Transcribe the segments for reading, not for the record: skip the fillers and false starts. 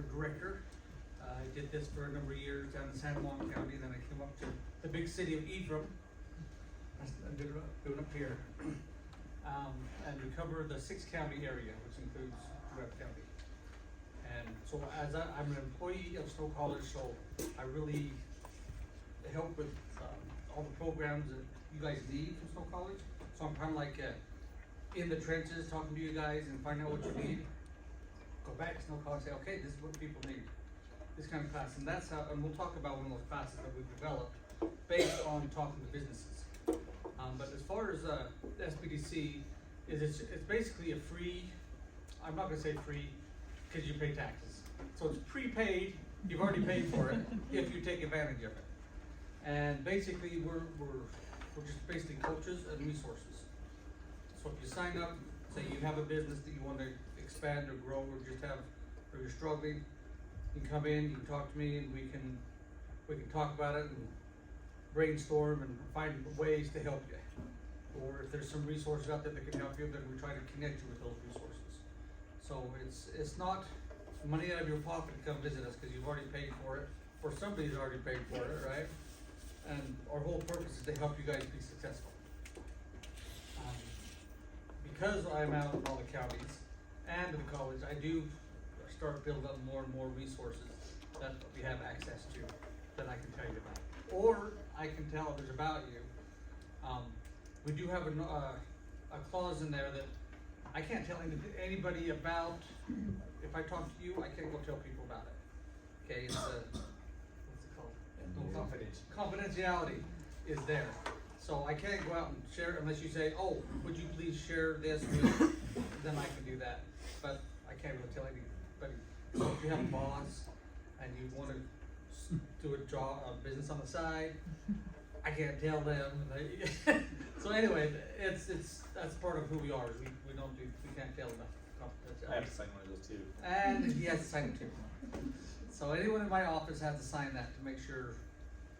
center director. I did this for a number of years down in San Juan County, then I came up to the big city of Ephraim. I'm doing it up here. And we cover the 6-county area, which includes Webb County. And so as I'm an employee of Snow College, so I really help with all the programs that you guys need from Snow College. So I'm kind of like in the trenches, talking to you guys and finding out what you need. Go back to Snow College, say, okay, this is what people need. This kind of class, and that's how, and we'll talk about one of those classes that we've developed based on talking to businesses. But as far as the SBDC, it's basically a free, I'm not gonna say free, because you pay taxes. So it's prepaid, you've already paid for it, if you take advantage of it. And basically, we're just basically coaches and resources. So if you sign up, say you have a business that you want to expand or grow, or you're struggling, you can come in, you can talk to me, and we can talk about it and brainstorm and find ways to help you. Or if there's some resources out there that can help you, then we try to connect you with those resources. So it's not money out of your pocket to come visit us because you've already paid for it, or somebody's already paid for it, right? And our whole purpose is to help you guys be successful. Because I'm out in all the counties and the college, I do start building up more and more resources that we have access to that I can tell you about. Or I can tell others about you. We do have a clause in there that I can't tell anybody about. If I talk to you, I can't go tell people about it. Okay, it's what's it called? Confidentiality is there. So I can't go out and share it unless you say, oh, would you please share this with, then I can do that. But I can't really tell anybody. So if you have a boss and you want to do a business on the side, I can't tell them. So anyway, that's part of who we are. We can't tell enough confidentiality. I have to sign one of those too. And he has to sign it too. So anyone in my office has to sign that to make sure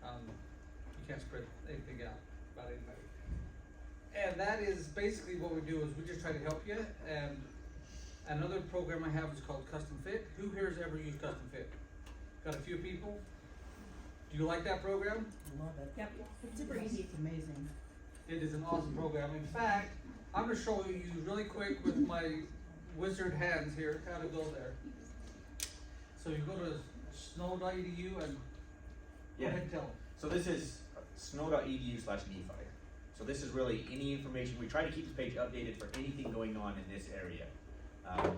you can't spread anything out about anybody. And that is basically what we do is we just try to help you. And another program I have is called Custom Fit. Who here has ever used Custom Fit? Got a few people? Do you like that program? Love it. Yep, it's super easy. It's amazing. It is an awesome program. In fact, I'm going to show you really quick with my wizard hands here how to go there. So you go to snow.edu and go ahead and tell them. So this is snow.edu/Nephi. So this is really any information. We try to keep the page updated for anything going on in this area.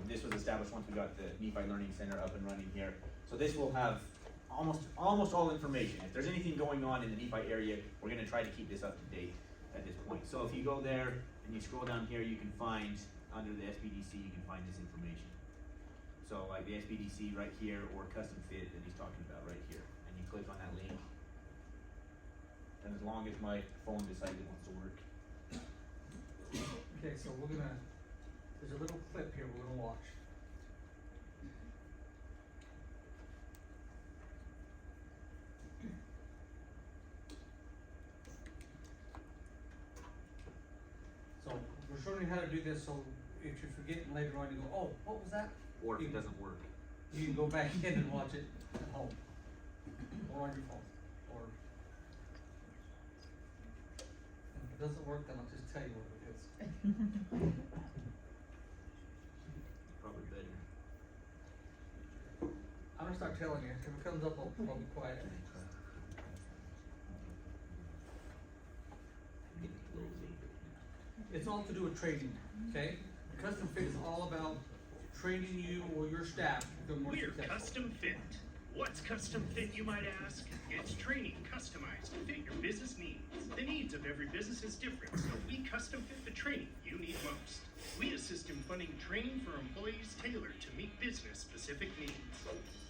This was established once we got the Nephi Learning Center up and running here. So this will have almost all information. If there's anything going on in the Nephi area, we're going to try to keep this up to date at this point. So if you go there and you scroll down here, you can find under the SBDC, you can find this information. So like the SBDC right here, or Custom Fit that he's talking about right here, and you click on that link. And as long as my phone decides it wants to work. Okay, so there's a little clip here we're gonna watch. So we're showing you how to do this, so if you forget later on, you go, oh, what was that? Or if it doesn't work. You can go back in and watch it at home, or on your phone, or and if it doesn't work, then I'll just tell you what it is. Probably better. I'm gonna start telling you. If it comes up, I'll be quiet. It's all to do with training, okay? Custom Fit is all about training you or your staff to become more We're successful. Custom Fit. What's Custom Fit, you might ask? It's training customized to fit your business needs. The needs of every business is different, so we custom fit the training you need most. We assist in funding training for employees tailored to meet business-specific needs.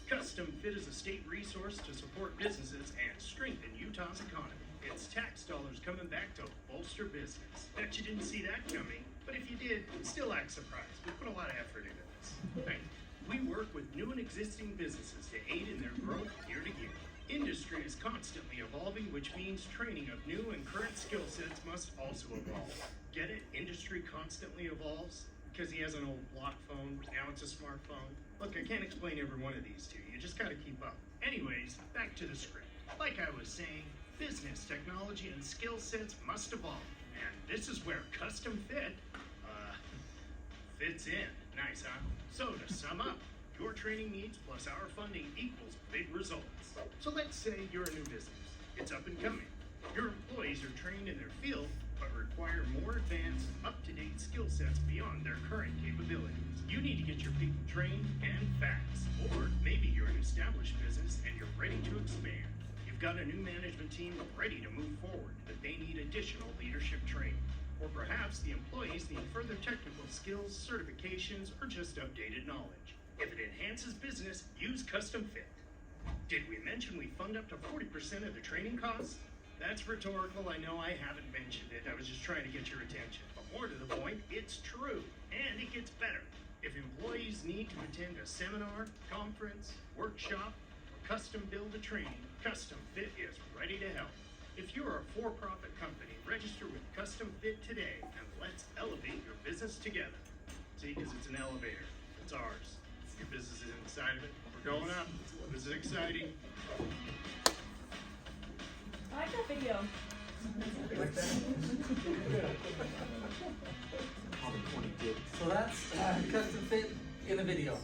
Custom Fit is a state resource to support businesses and strengthen Utah's economy. It's tax dollars coming back to bolster business. Bet you didn't see that coming, but if you did, still act surprised. We put a lot of effort into this. Right. We work with new and existing businesses to aid in their growth year to year. Industry is constantly evolving, which means training of new and current skill sets must also evolve. Get it? Industry constantly evolves? because he has an old block phone, now it's a smartphone. Look, I can't explain every one of these to you, you just gotta keep up. Anyways, back to the script. Like I was saying, business, technology, and skill sets must evolve. And this is where custom fit, fits in. Nice, huh? So to sum up, your training needs plus our funding equals big results. So let's say you're a new business. It's up and coming. Your employees are trained in their field, but require more advanced, up-to-date skill sets beyond their current capabilities. You need to get your people trained and fast. Or maybe you're an established business and you're ready to expand. You've got a new management team ready to move forward, but they need additional leadership training. Or perhaps the employees need further technical skills, certifications, or just updated knowledge. If it enhances business, use Custom Fit. Did we mention we fund up to 40% of the training costs? That's rhetorical, I know I haven't mentioned it, I was just trying to get your attention. But more to the point, it's true, and it gets better. If employees need to attend a seminar, conference, workshop, or custom build a training, Custom Fit is ready to help. If you're a for-profit company, register with Custom Fit today, and let's elevate your business together. See, because it's an elevator, it's ours. Your business is inside of it, we're going up, this is exciting. I like that video. So that's custom fit in a video.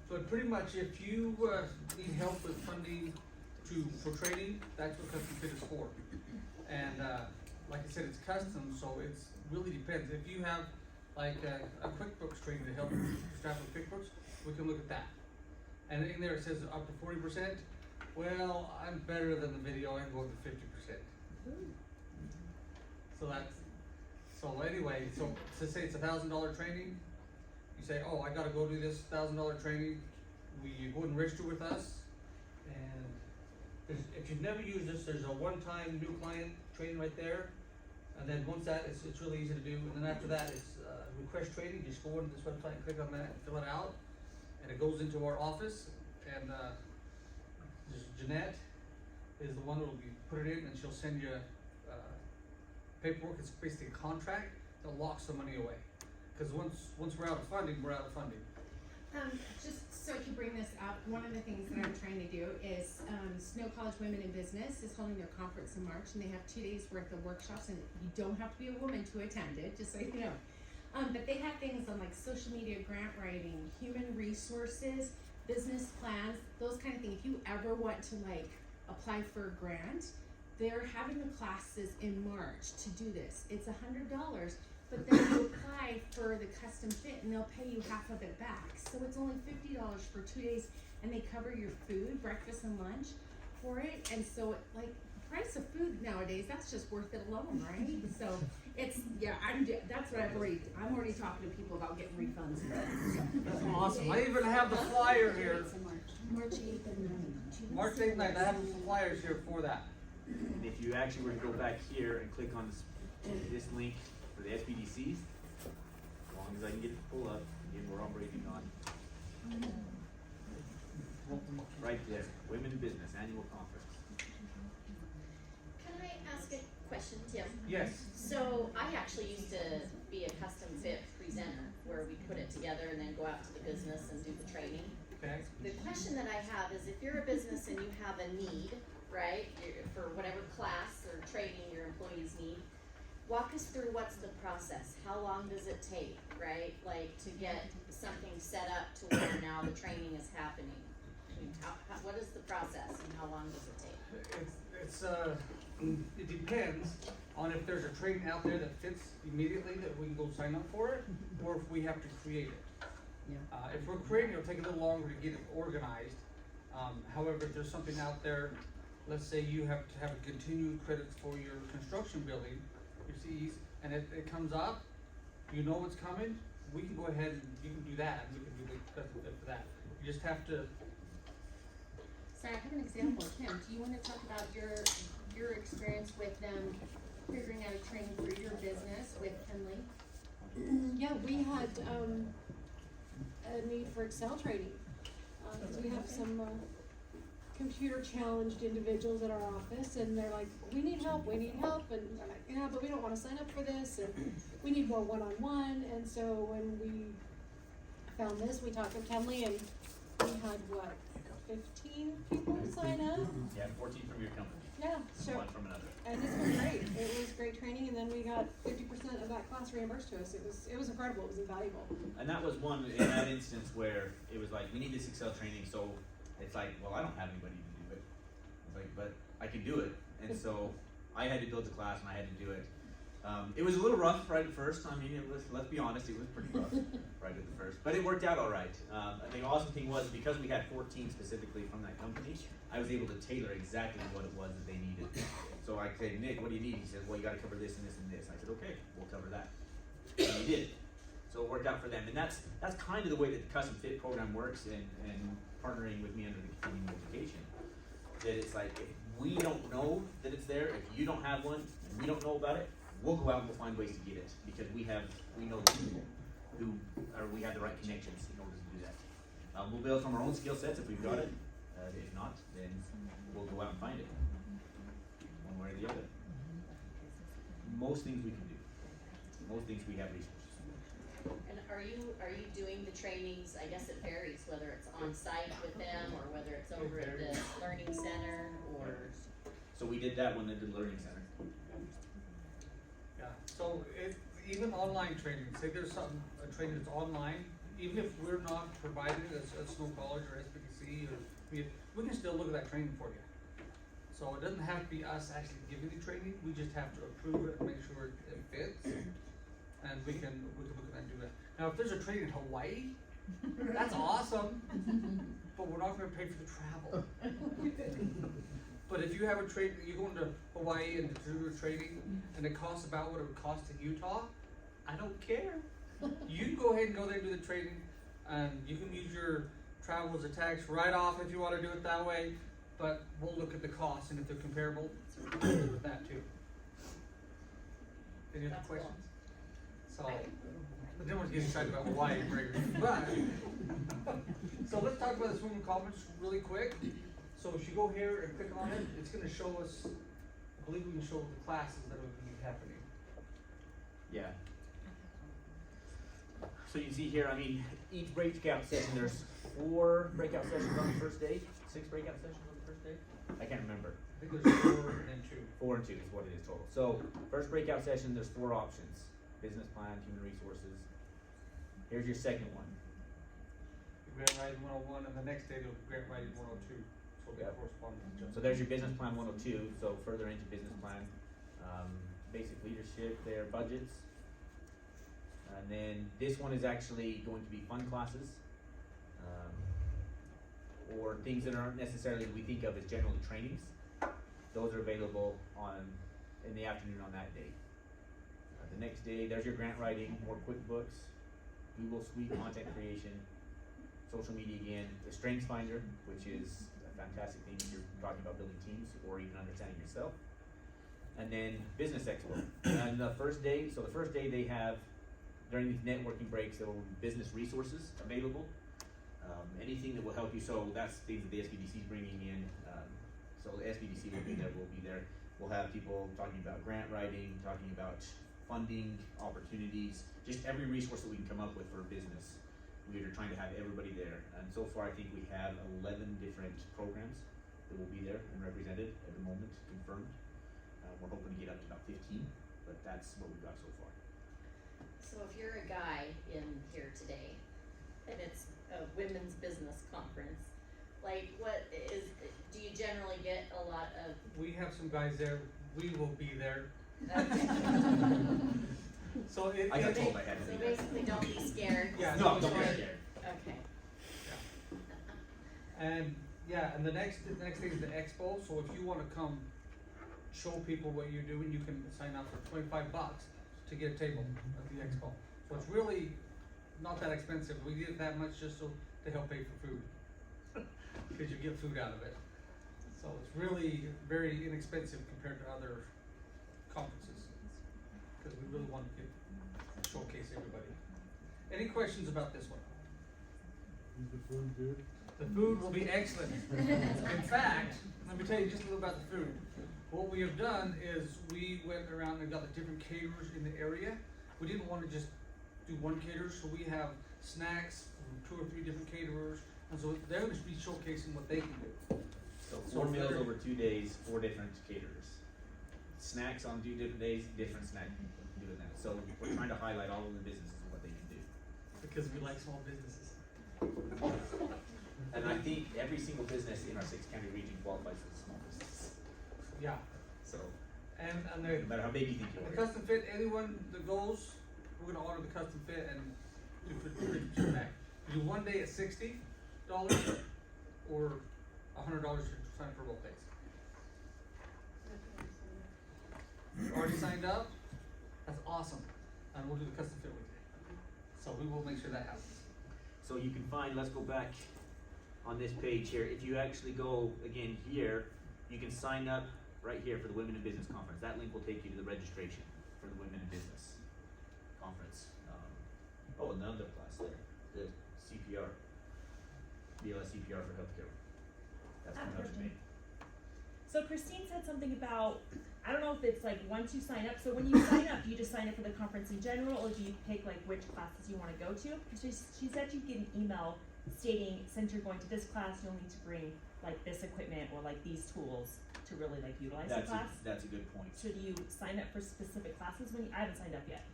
But pretty much if you need help with funding for training, that's what custom fit is for. And like I said, it's custom, so it's really depends. If you have like a QuickBooks training to help staff with QuickBooks, we can look at that. And in there it says up to 40%. Well, I'm better than the video, I'm going to 50%. So anyway, so say it's $1,000 training, you say, oh, I gotta go do this $1,000 training, you go and register with us, and if you've never used this, there's a one-time new client training right there, and then once that, it's really easy to do, and then after that, it's request training, just go into this website, click on that, fill it out, and it goes into our office, and Jeanette is the one that will be put it in, and she'll send you paperwork. It's basically a contract that locks the money away. Because once we're out of funding, we're out of funding. Just so I can bring this up, one of the things that I'm trying to do is Snow College Women in Business is holding their conference in March, and they have 2 days worth of workshops, and you don't have to be a woman to attend it, just so you know. But they have things on like social media, grant writing, human resources, business plans, those kind of things. If you ever want to like apply for a grant, they're having the classes in March to do this. It's $100, but then you apply for the custom fit and they'll pay you half of it back. So it's only $50 for 2 days, and they cover your food, breakfast and lunch for it. And so like price of food nowadays, that's just worth it alone, right? So it's, yeah, that's what I'm already talking to people about getting refunds. That's awesome. I even have the flyer here. March 8th and 9th. March 8th and 9th, I have the flyers here for that. And if you actually were to go back here and click on this link for the SBDCs, as long as I can get it to pull up, again, we're operating on right there, Women in Business Annual Conference. Can I ask a question, Tim? Yes. So I actually used to be a custom fit presenter where we put it together and then go out to the business and do the training. Okay. The question that I have is, if you're a business and you have a need, right, for whatever class or training your employees need, walk us through what's the process. How long does it take, right? Like to get something set up to where now the training is happening. I mean, what is the process and how long does it take? It depends on if there's a training out there that fits immediately that we can go sign up for it, or if we have to create it. Yeah. If we're creating, it'll take a little longer to get it organized. However, if there's something out there, let's say you have to have a continued credits for your construction building, your CEs, and it comes up, you know what's coming, we can go ahead and you can do that, and we can do the custom fit for that. You just have to. Sorry, I have an example. Kim, do you want to talk about your experience with them figuring out a training for your business with Henley? Yeah, we had a need for Excel training. We have some computer challenged individuals at our office, and they're like, we need help, and they're like, yeah, but we don't wanna sign up for this, and we need more one-on-one, and so when we found this, we talked to Kenley, and we had, what, 15 people sign up? Yeah, 14 from your company, Yeah, and so, one from another. and it's been great, it was great training, and then we got 50% of that class reimbursed to us, it was incredible, it was invaluable. And that was one in that instance where it was like, we need this Excel training, so it's like, well, I don't have anybody to do it. It's like, but I can do it, and so I had to build the class and I had to do it. It was a little rough right at first. I mean, it was, let's be honest, it was pretty rough right at the first, but it worked out all right. The awesome thing was, because we had 14 specifically from that company, I was able to tailor exactly what it was that they needed. So I said, Nick, what do you need? He said, well, you gotta cover this and this and this. I said, okay, we'll cover that. And we did. So it worked out for them. And that's kind of the way that the custom fit program works, and partnering with me under the continuing education. That it's like, if we don't know that it's there, if you don't have one, and we don't know about it, we'll go out and we'll find ways to get it, because we know the people we have the right connections in order to do that. We'll build from our own skill sets if we've got it. If not, then we'll go out and find it, one way or the other. Most things we can do. Most things we have resources. And are you doing the trainings, I guess it varies, whether it's on site with them, or whether it's over at the learning center, or? So we did that one at the learning center. Yeah, so even online training, say there's a training that's online, even if we're not providing it as Snow College or SBDC, or we can still look at that training for you. So it doesn't have to be us actually giving the training, we just have to approve it and make sure it fits. And we can look at that and do that. Now, if there's a training in Hawaii, that's awesome, but we're not gonna pay for the travel. But if you have a trade, you go into Hawaii and do a training, and it costs about what it would cost in Utah, I don't care. You can go ahead and go there and do the training, and you can use your travel as a tax write-off if you wanna do it that way, but we'll look at the costs, and if they're comparable, we'll do with that too. Any other That's cool. questions? So, but then we're getting excited about Hawaii, but, so let's talk about this women's conference really quick. So if you go here and click on it, it's gonna show us, I believe we can show the classes that will be happening. Yeah. So you can see here, I mean, each breakout session, there's 4 breakout sessions on the first day, 6 breakout sessions on the first day? I can't remember. I think there's 4 and then 2. 4 and 2 is what it is total. So first breakout session, there's 4 options: business plan, human resources. Here's your second one. Grant writing 101, and the next day it'll be grant writing 102. So they Yep. correspond with each other. So there's your business plan 102. So further into business plan, basic leadership, their budgets. And then this one is actually going to be fun classes, or things that aren't necessarily we think of as general trainings. Those are available in the afternoon on that day. The next day, there's your grant writing, more QuickBooks, Google Suite content creation, social media again, the Strengths Finder, which is a fantastic thing if you're talking about building teams or even understanding yourself. And then Business Expo. And the first day they have, during these networking breaks, there will be business resources available. Anything that will help you, so that's things that the SBDC is bringing in. So the SBDC will be there, we'll have people talking about grant writing, talking about funding, opportunities, just every resource that we can come up with for a business. We are trying to have everybody there, and so far I think we have 11 different programs that will be there and represented at the moment, confirmed. We're hoping to get up to about 15, but that's what we've got so far. So if you're a guy in here today, and it's a women's business conference, like do you generally get a lot of? We have some guys there, we will be there. Okay. So I got told I had to So be there. basically, don't be scared. Yeah, No, don't be Right. scared. Okay. And and the next thing is the expo, so if you wanna come show people what you're doing, you can sign up for $25 to get a table at the expo. So it's really not that expensive, we did it that much just to help pay for food. Cause you get food out of it. So it's really very inexpensive compared to other conferences. Cause we really want to showcase everybody. Any questions about this one? Is the food good? The food will be excellent. In fact, let me tell you just a little about the food. What we have done is we went around and got the different caterers in the area. We didn't want to just do one caterer, so we have snacks from 2 or 3 different caterers, and so they're going to be showcasing what they can do. So So 4 meals they're- over 2 days, 4 different caterers. Snacks on 2 different days, different snack doing that. So we're trying to highlight all of the businesses and what they can do. Because we like small businesses. And I think every single business in our 6-county region qualifies as a small business. Yeah, So and no the matter how big you think you The are. custom fit, anyone that goes, we're gonna honor the custom fit and do 50% back. We do 1 day at $60 or $100 to sign up for both days. You already signed up? That's awesome, and we'll do the custom fit with you. So we will make sure that happens. So you can find, let's go back on this page here. If you actually go again here, you can sign up right here for the Women in Business Conference. That link will take you to the registration for the Women in Business Conference. Oh, another class there, the CPR, BLS CPR for healthcare. That's I have a coming up in question. May. So Christine said something about, I don't know if it's like once you sign up, so when you sign up, do you just sign up for the conference in general, or do you pick like which classes you wanna go to? Cause she said you get an email stating, since you're going to this class, you'll need to bring like this equipment or like these tools to really like utilize the class. That's a good point. So do you sign up for specific classes when I haven't signed up yet?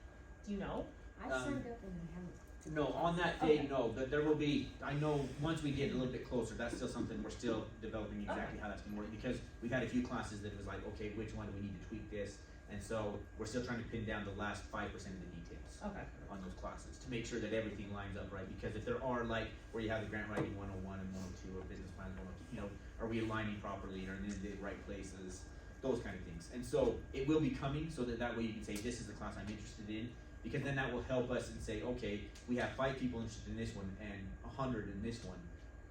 Do you know? I've signed up and I haven't. No, on that day, Okay. no, but there will be, I know, once we get a little bit closer, that's still something we're still developing exactly how that's gonna work, because we've had a few classes that it was like, okay, which one do we need to tweak this? And so, we're still trying to pin down the last 5% of the details Okay. on those classes, to make sure that everything lines up right, because if there are like, where you have the grant writing 101 and 102, or business plan 102, you know, are we aligning properly, are in the right places, those kind of things. And so, it will be coming, so that way you can say, this is the class I'm interested in, because then that will help us and say, okay, we have 5 people interested in this one and 100 in this one.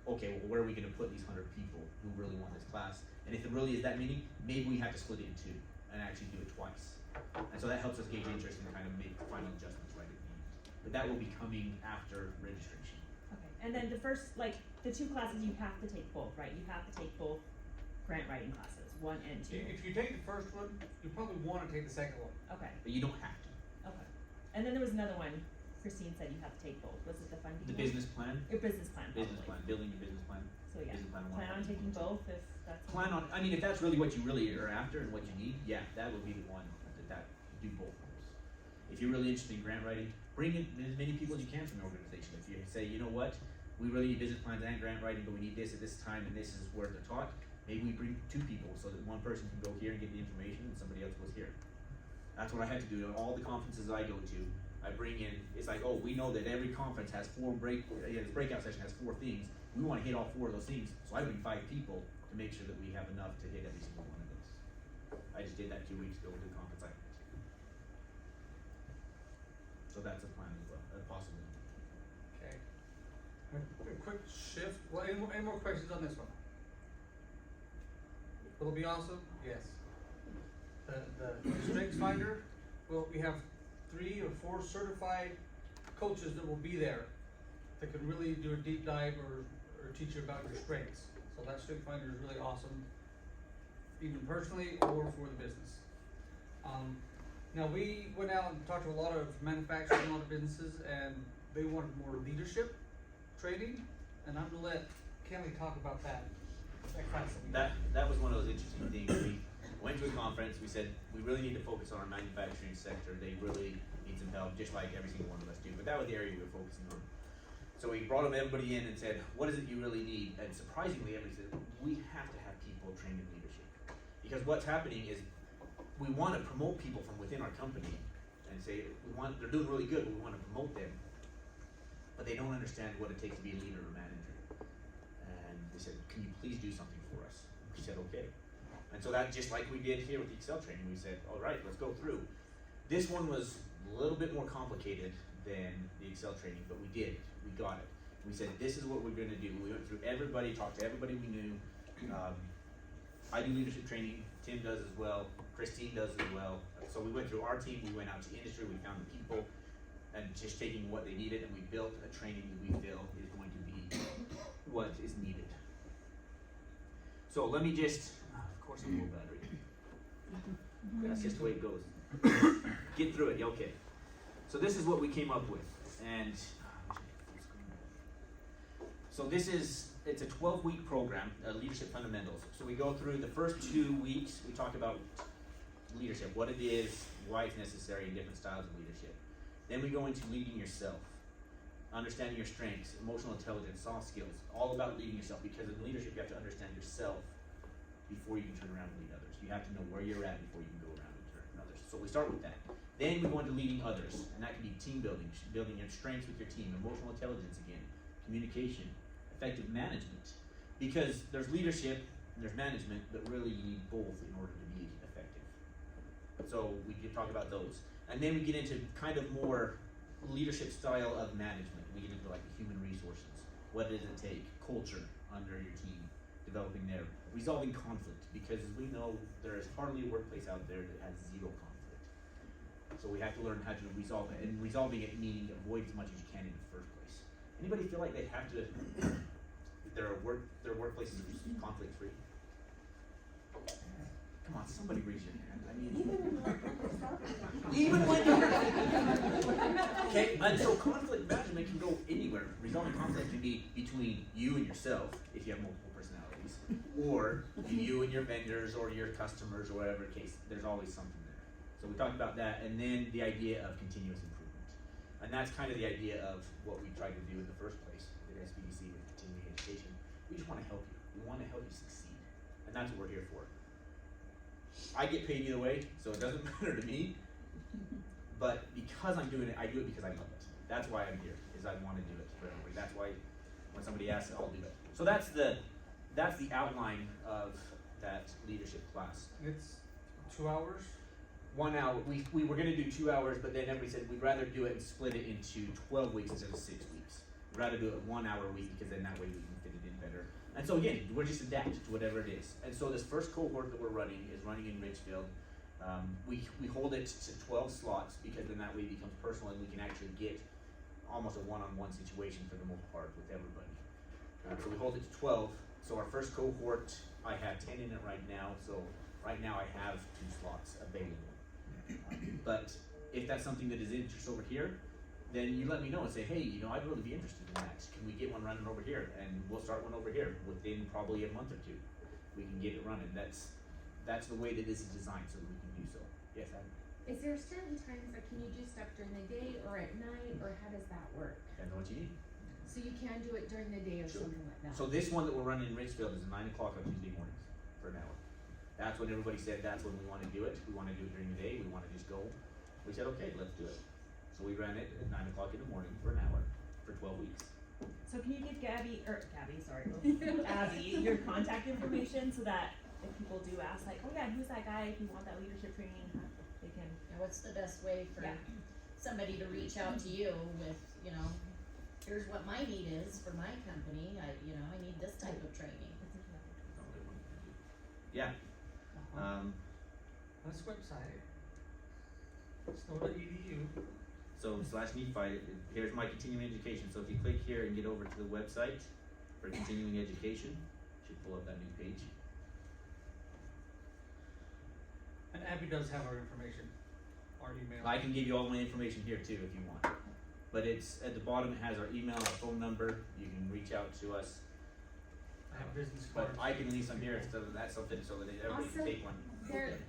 Okay, well, where are we gonna put these 100 people who really want this class? And if it really is that many, maybe we have to split it in 2 and actually do it twice. And so that helps us gauge interest and kind of make final adjustments right at the end. But that will be coming after registration. Okay. And then the first, like, the 2 classes, you have to take both, right? You have to take both grant writing classes, 1 and 2. If you take the first one, you probably wanna take the second one. Okay. But you don't have to. Okay. And then there was another one, Christine said you have to take both, was it the funding The one? business plan, Your business plan, business probably. plan, building your business plan. So yeah, business plan plan on taking both if that's. Plan on, I mean, if that's really what you really are after and what you need, yeah, that would be the one that do both of those. If you're really interested in grant writing, bring in as many people as you can from the organization. If you say, you know what, we really need business plans and grant writing, but we need this at this time and this is where they're taught, maybe we bring 2 people so that one person can go here and get the information and somebody else goes here. That's what I had to do at all the conferences I go to. I bring in, it's like, oh, we know that every conference has 4 this breakout session has 4 things. We wanna hit all 4 of those things, so I bring 5 people to make sure that we have enough to hit every single one of those. I just did that 2 weeks ago with the conference I went to. So that's a plan as well, a possibility. Okay. A quick shift, well, any more questions on this one? Will it be awesome? Yes. The strengths finder, well, we have 3 or 4 certified coaches that will be there that can really do a deep dive or teach you about your strengths. So that strength finder is really awesome, even personally or for the business. Now we went out and talked to a lot of manufacturers and a lot of businesses, and they wanted more leadership training, and I'm gonna let Kelly talk about that class that we had. That was one of those interesting things. We went to a conference, we said, we really need to focus on our manufacturing sector. They really need some help, just like every single one of us do. But that was the area we were focusing on. So we brought everybody in and said, what is it you really need? And surprisingly, everybody said, we have to have people trained in leadership. Because what's happening is, we wanna promote people from within our company and say, they're doing really good, we wanna promote them. But they don't understand what it takes to be a leader or manager. And they said, can you please do something for us? We said, okay. And so that, just like we did here with the Excel training, we said, all right, let's go through. This one was a little bit more complicated than the Excel training, but we did it, we got it. We said, this is what we're gonna do. We went through everybody, talked to everybody we knew. I do leadership training, Tim does as well, Christine does as well. So we went through our team, we went out to industry, we found the people, and just taking what they needed, and we built a training that we feel is going to be what is needed. So let me just, of course I'm low battery. That's just the way it goes. Get through it, okay. So this is what we came up with, and so it's a 12-week program, leadership fundamentals. So we go through the first 2 weeks, we talk about leadership, what it is, why it's necessary, and different styles of leadership. Then we go into leading yourself, understanding your strengths, emotional intelligence, soft skills, all about leading yourself, because in leadership you have to understand yourself before you can turn around and lead others. You have to know where you're at before you can go around and turn others. So we start with that. Then we go into leading others, and that can be team building, building your strengths with your team, emotional intelligence again, communication, effective management. Because there's leadership and there's management, but really you need both in order to be effective. So we can talk about those. And then we get into kind of more leadership style of management. We get into like the human resources. What does it take? Culture under your team, developing there. Resolving conflict, because as we know, there is hardly a workplace out there that has zero conflict. So we have to learn how to resolve it, and resolving it meaning avoid as much as you can in the first place. Anybody feel like they have to, their workplaces are conflict free? Come on, somebody raise your hand. I mean, even when you're okay, and so conflict management can go anywhere. Resolving conflict can be between you and yourself, if you have multiple personalities, or you and your vendors or your customers or whatever case. There's always something there. So we talked about that, and then the idea of continuous improvement. And that's kind of the idea of what we tried to do in the first place at SBDC with continuing education. We just want to help you. We want to help you succeed. And that's what we're here for. I get paid either way, so it doesn't matter to me. But because I'm doing it, I do it because I love it. That's why I'm here, is I want to do it for everybody. That's why when somebody asks, I'll do it. So that's the outline of that leadership class. It's 2 hours. 1 hour. We were going to do 2 hours, but then everybody said we'd rather do it and split it into 12 weeks instead of 6 weeks. We'd rather do it 1 hour a week because then that way we can fit it in better. And so again, we're just adapted to whatever it is. And so this first cohort that we're running is running in Richfield. We hold it to 12 slots because then that way it becomes personal and we can actually get almost a one-on-one situation for the most part with everybody. So we hold it to 12. So our first cohort, I have 10 in it right now. So right now I have 2 slots available. But if that's something that is interest over here, then you let me know and say, hey, I'd really be interested in that. Can we get one running over here? And we'll start one over here within probably a month or 2. We can get it running. That's the way that this is designed so that we can do so. Yes, Adam? Is there certain times, like, can you do stuff during the day or at night, or how does that work? Depends on what you need. So you can do it during the day or Sure. something like that? So this one that we're running in Richfield is at 9 o'clock on Tuesday mornings for an hour. That's when everybody said that's when we want to do it. We want to do it during the day. We want to just go. We said, okay, let's do it. So we ran it at 9 o'clock in the morning for an hour for 12 weeks. So can you give Abby, sorry, Abby, your contact information so that if people do ask, like, oh yeah, who's that guy? If you want that leadership training, they can. Now, what's the best way for Yeah. somebody to reach out to you with, here's what my need is for my company, I need this type of training. Yeah. This website, snow.edu. So /Nephi, here's my continuing education. So if you click here and get over to the website for continuing education, should pull up that new page. And Abby does have our information, our email. I can give you all my information here too if you want. But it's at the bottom, it has our email, our phone number. You can reach out to us. I have business But cards. I can leave some here so that that's something so that everybody can Also, take one.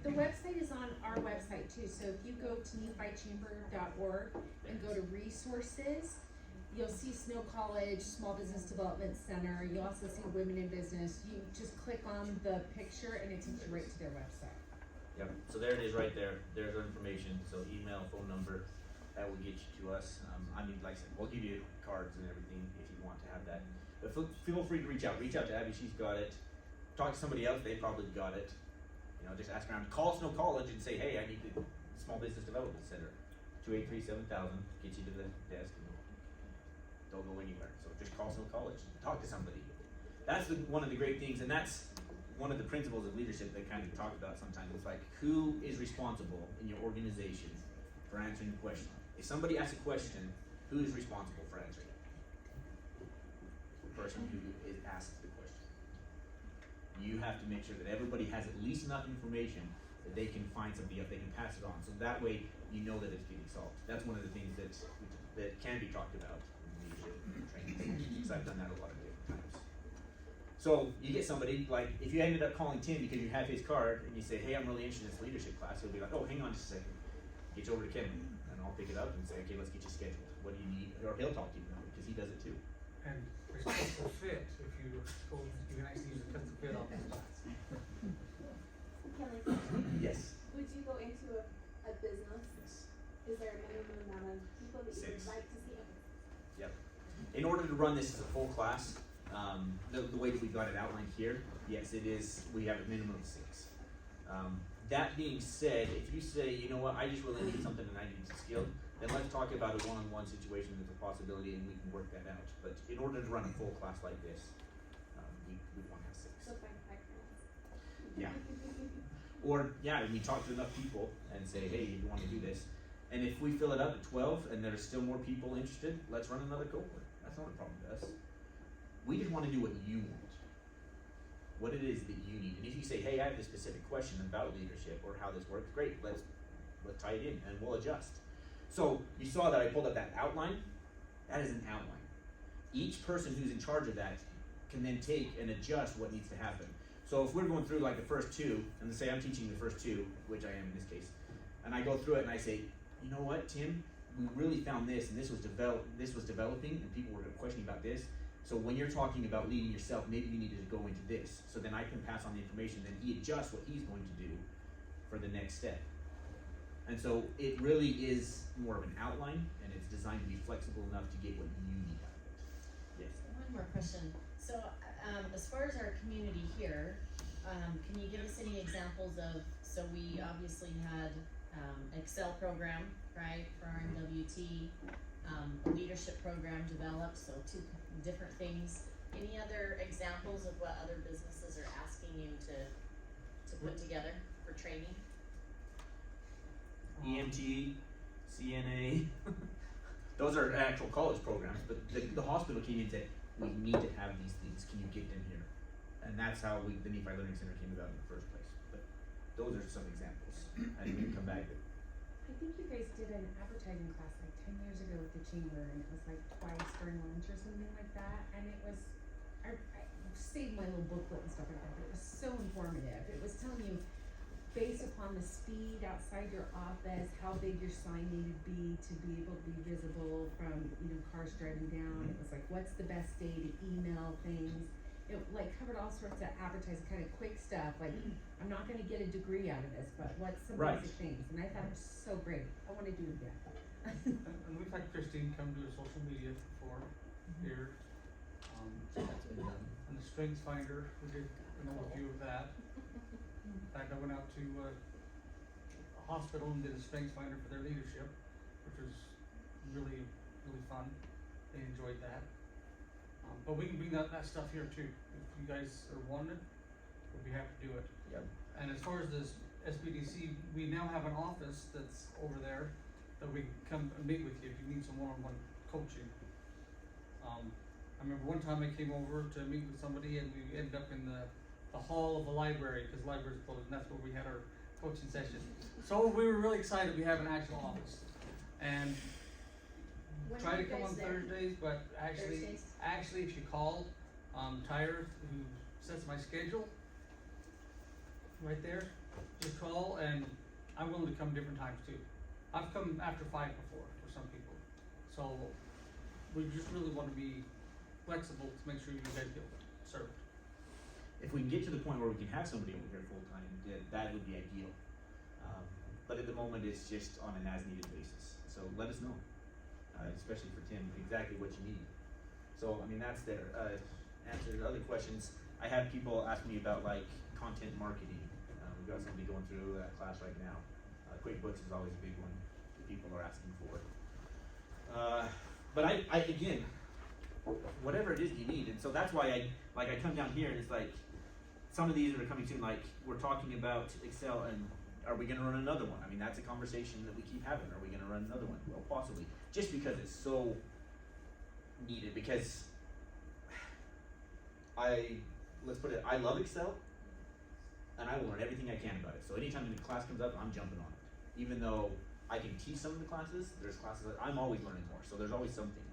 The website is on our website too, so if you go to nephichamber.org and go to resources, you'll see Snow College, Small Business Development Center, you'll also see Women in Business. You just click on the picture and it takes you right to their website. Yep, so there it is right there. There's our information. So email, phone number, that will get you to us. Like I said, we'll give you cards and everything if you want to have that. But feel free to reach out. Reach out to Abby, she's got it. Talk to somebody else, they probably got it. Just ask around. Call Snow College and say, hey, I need the Small Business Development Center. 283-7000, get you to the desk and don't go anywhere. So just call Snow College. Talk to somebody. That's one of the great things, and that's one of the principles of leadership they kind of talk about sometimes. It's like, who is responsible in your organization for answering the question? If somebody asks a question, who is responsible for answering it? person who is asked the question. You have to make sure that everybody has at least enough information that they can find somebody else, they can pass it on, so that way you know that it's getting solved. That's one of the things that can be talked about in leadership training, because I've done that a lot of different times. So you get somebody, like, if you ended up calling Tim because you have his card and you say, hey, I'm really interested in this leadership class, he'll be like, oh, hang on just a second. Get you over to Kevin, and I'll pick it up and say, okay, let's get you scheduled. What do you need? Or he'll talk to you now, because he does it too. And there's custom fit, if you go, you can actually use a custom fit on the class. Kelly, Yes. would you go into a business? Yes. Is there a minimum amount of people that you 6. would like to see? Yep. In order to run this as a full class, the way that we got it outlined here, yes, it is, we have a minimum of 6. That being said, if you say, you know what, I just really need something and I need some skill, then let's talk about a one-on-one situation that's a possibility and we can work that out. But in order to run a full class like this, we want to have 6. So 5 friends. Yeah. Or, yeah, we talk to enough people and say, hey, you want to do this. And if we fill it up at 12 and there's still more people interested, let's run another cohort. That's not a problem to us. We just want to do what you want. What it is that you need. And if you say, hey, I have this specific question about leadership or how this works, great, let's tie it in and we'll adjust. So you saw that I pulled up that outline. That is an outline. Each person who's in charge of that can then take and adjust what needs to happen. So if we're going through like the first 2, and say I'm teaching the first 2, which I am in this case, and I go through it and I say, you know what, Tim, we really found this, and this was developing, and people were questioning about this. So when you're talking about leading yourself, maybe you needed to go into this. So then I can pass on the information, then he adjusts what he's going to do for the next step. And so it really is more of an outline, and it's designed to be flexible enough to get what you need out of it. Yes. One more question. So, as far as our community here, can you give us any examples of, so we obviously had, Excel program, right, for our MWT, a leadership program developed, so 2 different things. Any other examples of what other businesses are asking you to put together for training? EMT, CNA, those are actual college programs, but the hospital came in and said, we need to have these things, can you get them here? And that's how the Nephi Learning Center came about in the first place. But those are some examples, and we can come back to. I think you guys did an advertising class like 10 years ago with the chamber, and it was like twice during lunch or something like that, and it was, I saved my little booklet and stuff like that, but it was so informative. It was telling you, based upon the speed outside your office, how big your sign needed to be able to be visible from, cars driving down. It was like, what's the best day to email things? It like covered all sorts of advertising, kind of quick stuff, like, I'm not gonna get a degree out of this, but what's some Right. basic things? And I thought it was so great. I wanna do it again. And we've had Christine come do a social media before here. And the Strengths Finder, we did an overview of that. In fact, I went out to a hospital and did a Strengths Finder for their leadership, which was really, really fun. They enjoyed that. But we can bring that stuff here too. If you guys are wanted, we'll be happy to do it. Yep. And as far as this SBDC, we now have an office that's over there that we can come and meet with you if you need some one-on-one coaching. I remember one time I came over to meet with somebody and we ended up in the hall of the library, because the library's closed, and that's where we had our coaching session. So we were really excited we have an actual office. And When try are to you come guys on there? Thursdays, but actually, Thursdays? if you call, Tyre, who sets my schedule, right there, just call, and I'm willing to come different times too. I've come after 5 before for some people, so we just really wanna be flexible to make sure you guys get served. If we can get to the point where we can have somebody over here full time, that would be ideal. But at the moment, it's just on an as-needed basis. So let us know, especially for Tim, exactly what you need. So I mean, that's there. Answer to other questions. I have people ask me about like content marketing. We've got somebody going through that class right now. QuickBooks is always a big one that people are asking for. But I again, whatever it is you need, and so that's why I come down here and it's like, some of these are coming soon, like we're talking about Excel, and are we gonna run another one? I mean, that's a conversation that we keep having. Are we gonna run another one? Well, possibly, just because it's so needed, because let's put it, I love Excel, and I will learn everything I can about it. So anytime the class comes up, I'm jumping on it. Even though I can teach some of the classes, there's classes that I'm always learning more, so there's always something.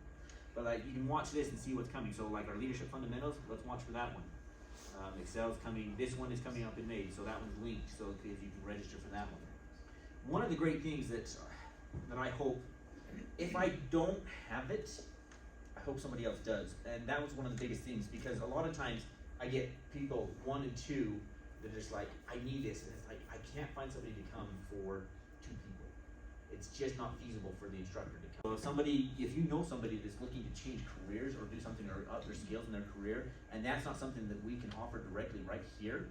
But like, you can watch this and see what's coming. So like our leadership fundamentals, let's watch for that one. Excel's coming, this one is coming up in May, so that one's linked, so if you can register for that one. One of the great things that I hope, if I don't have it, I hope somebody else does. And that was one of the biggest things, because a lot of times I get people 1 and 2 that are just like, I need this, and it's like, I can't find somebody to come for 2 people. It's just not feasible for the instructor to come. So if you know somebody that's looking to change careers or do something or up their skills in their career, and that's not something that we can offer directly right here,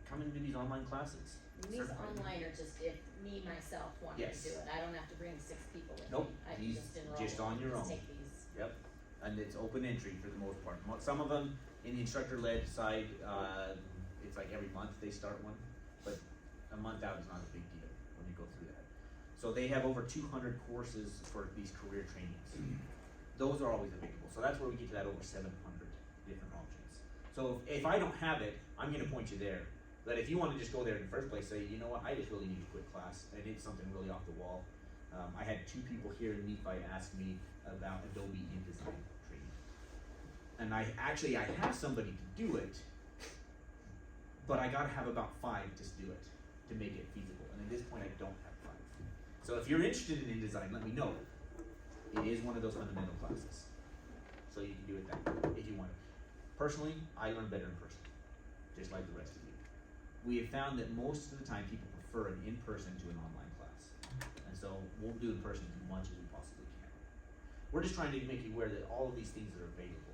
come and do these online classes. And these online are just if me, myself wanted Yes. to do it, I don't have to bring 6 people with Nope, me. I can these just enroll. just on your just own. take these. Yep, and it's open entry for the most part. Some of them in the instructor-led side, it's like every month they start one, but a month out is not a big deal when you go through that. So they have over 200 courses for these career trainings. Those are always available. So that's where we get to that over 700 different options. So if I don't have it, I'm gonna point you there. But if you wanna just go there in the first place, say, you know what, I just really need a quick class, and it's something really off the wall. I had 2 people here in Nephi ask me about Adobe InDesign training. And I have somebody to do it, but I gotta have about 5 just do it to make it feasible. And at this point, I don't have 5. So if you're interested in InDesign, let me know. It is one of those fundamental classes. So you can do it that way if you want it. Personally, I learn better in person, just like the rest of you. We have found that most of the time people prefer an in-person to an online class. And so we'll do in person as much as we possibly can. We're just trying to make you aware that all of these things are available.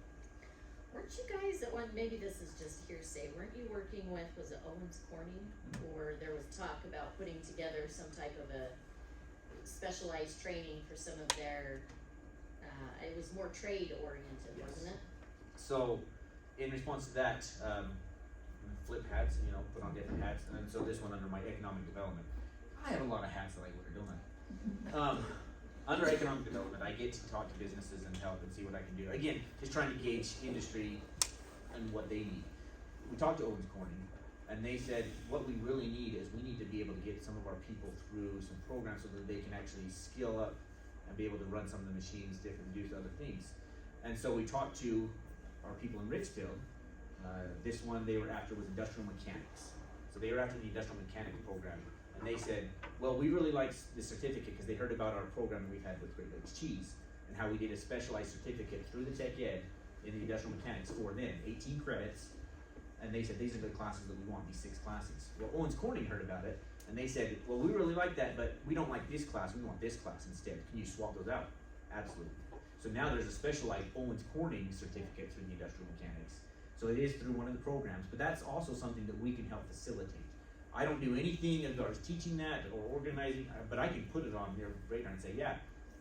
Weren't you guys at one, maybe this is just hearsay, weren't you working with, was it Owens Corning? Or there was talk about putting together some type of a specialized training for some of their, it was more trade oriented, Yes. wasn't it? So, in response to that, flip hats, put on different hats, and then so this one under my economic development. I have a lot of hats that I wear, don't I? Under economic development, I get to talk to businesses and help and see what I can do. Again, just trying to gauge industry and what they need. We talked to Owens Corning, and they said what we really need is we need to be able to get some of our people through some programs so that they can actually skill up and be able to run some of the machines different, do other things. And so we talked to our people in Richfield. This one they were after was industrial mechanics. So they were after the industrial mechanics program. And they said, well, we really like the certificate because they heard about our program that we've had with Great Lakes Cheese and how we did a specialized certificate through the Tech Ed in the industrial mechanics for them, 18 credits. And they said, these are the classes that we want, these 6 classes. Well, Owens Corning heard about it and they said, well, we really like that, but we don't like this class, we want this class instead. Can you swap those out? Absolutely. So now there's a specialized Owens Corning certificate through the industrial mechanics. So it is through one of the programs, but that's also something that we can help facilitate. I don't do anything as far as teaching that or organizing, but I can put it on their radar and say, yeah,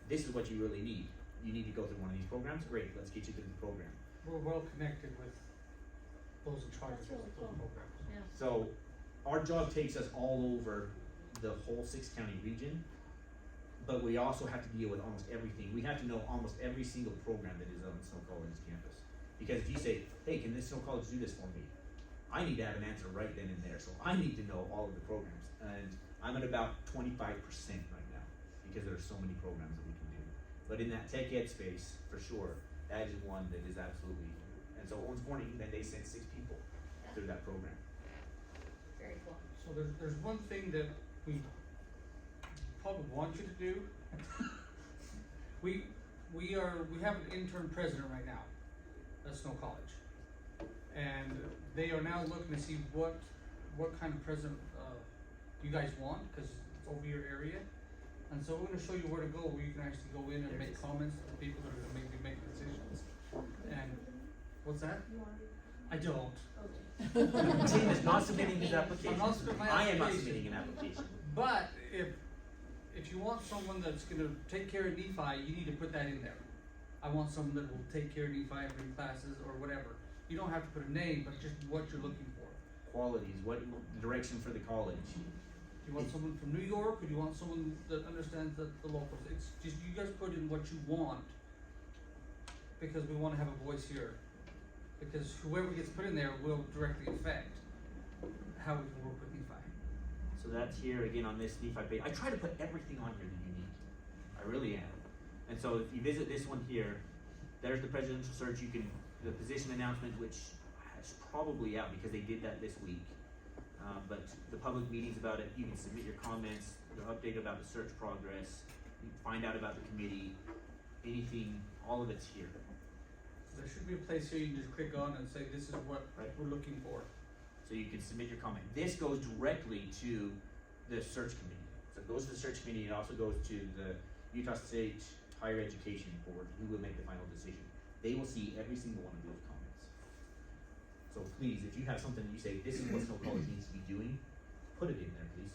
this is what you really need. You need to go through one of these programs. Great, let's get you through the program. We're well connected with those in charge of That's really those cool. programs. Yeah. So our job takes us all over the whole 6-county region, but we also have to deal with almost everything. We have to know almost every single program that is on Snow College's campus. Because if you say, hey, can this Snow College do this for me? I need to have an answer right then and there. So I need to know all of the programs. And I'm at about 25% right now because there are so many programs that we can do. But in that Tech Ed space, for sure, that is one that is absolutely, and so Owens Corning, then they sent 6 people through that program. Very cool. So there's one thing that we probably want you to do. we have an intern president right now at Snow College. And they are now looking to see what kind of president you guys want, because it's over your area. And so we're gonna show you where to go, where you can actually go in and make comments to the people that are gonna maybe make decisions. And, what's that? I don't. Tim is not submitting his application. I'm not submitting my I am not application. submitting an application. But if you want someone that's gonna take care of Nephi, you need to put that in there. I want someone that will take care of Nephi and bring classes or whatever. You don't have to put a name, but just what you're looking for. Qualities, what the direction for the college. Do you want someone from New York, or do you want someone that understands the locals? It's just, you guys put in what you want, because we wanna have a voice here. because whoever gets put in there will directly affect how we can work with Nephi. So that's here again on this Nephi page. I try to put everything on here that you need. I really am. And so if you visit this one here, there's the presidential search. You can, the position announcement, which is probably out because they did that this week. But the public meetings about it, you can submit your comments, the update about the search progress, you can find out about the committee, anything, all of it's here. There should be a place here you can just click on and say, this is what Right. we're looking for. So you can submit your comment. This goes directly to the search committee. So it goes to the search committee, it also goes to the Utah State Higher Education Board, who will make the final decision. They will see every single one of those comments. So please, if you have something that you say, this is what Snow College needs to be doing, put it in there, please.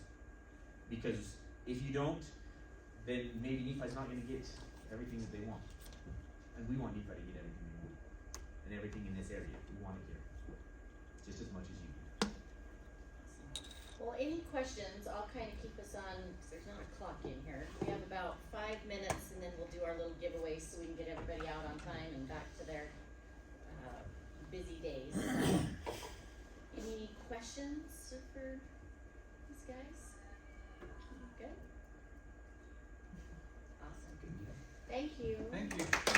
Because if you don't, then maybe Nephi's not gonna get everything that they want. And we want Nephi to get everything we want. And everything in this area, we want it here. Just as much as you do. Well, any questions, I'll kind of keep us on, because there's not a clock in here. We have about 5 minutes and then we'll do our little giveaway so we can get everybody out on time and back to their busy days. Any questions for these guys? Good? Awesome. Thank you. Thank you.